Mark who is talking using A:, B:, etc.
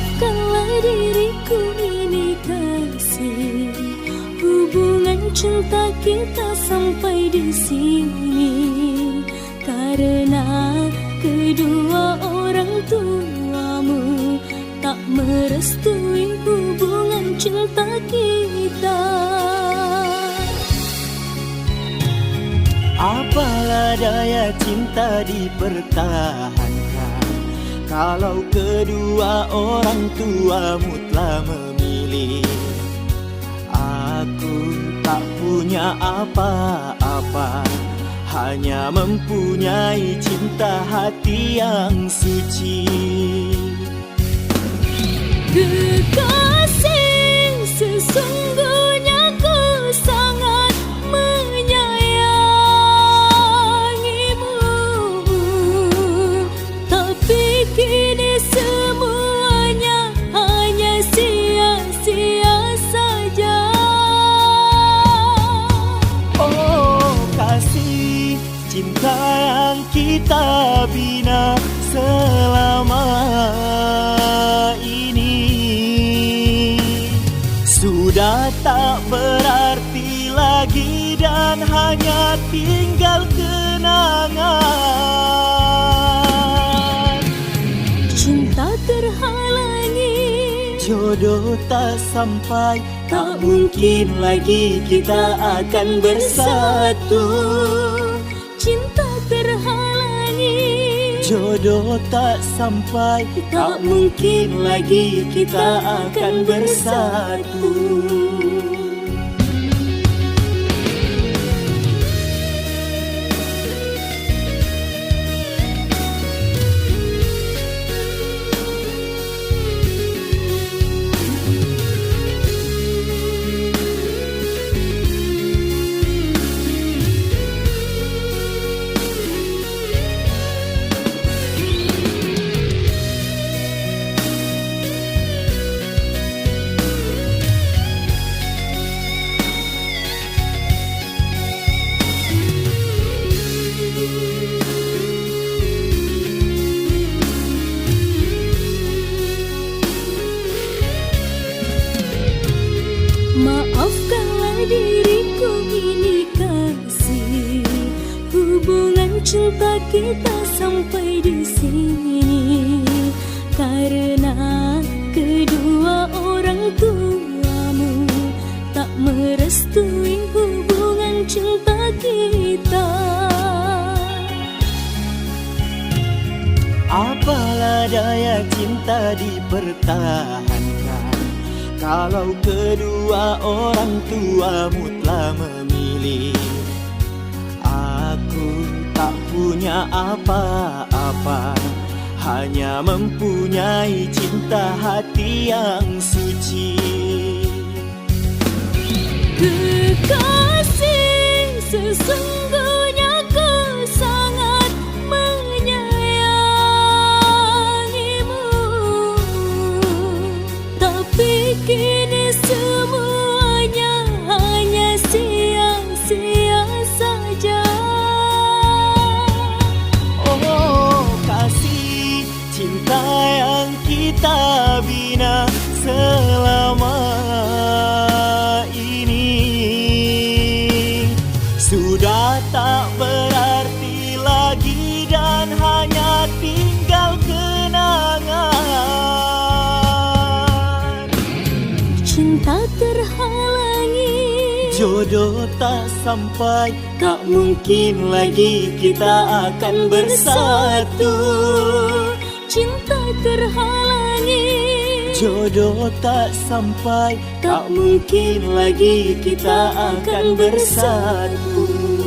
A: Maafkanlah diriku ini kasih, hubungan cinta kita sampai di sini karena kedua orang tuamu tak merestui hubungan cinta kita.
B: Apalah daya cinta dipertahankan kalau kedua orang tuamu telah memilih. Aku tak punya apa-apa, hanya mempunyai cinta hati yang suci.
A: Kekasih, sesungguhnya ku sangat menyayangimu, tapi kini semuanya hanya sia-sia saja.
B: Oh kasih, cinta yang kita bina selama sudah tak berarti lagi dan hanya tinggal kenangan.
A: Cinta terhalangi,
B: jodoh tak sampai, tak mungkin lagi kita akan bersatu.
A: Cinta terhalangi,
B: jodoh tak sampai, tak mungkin lagi kita akan bersatu.
A: maafkanlah diriku ini kasih, hubungan cinta kita sampai di sini karena kedua orang tuamu tak merestui hubungan cinta kita.
B: Apalah daya cinta dipertahankan kalau kedua orang tuamu telah memilih. Aku tak punya apa-apa, hanya mempunyai cinta hati yang suci.
A: Kekasih, sesungguhnya ku sangat menyayangimu, tapi kini semuanya hanya sia-sia saja.
B: Oh kasih, cinta yang kita bina selama sudah tak berarti lagi dan hanya tinggal kenangan.
A: Cinta terhalangi,
B: jodoh tak sampai, tak mungkin lagi kita akan bersatu.
A: Cinta terhalangi,
B: jodoh tak sampai, tak mungkin lagi kita akan bersatu.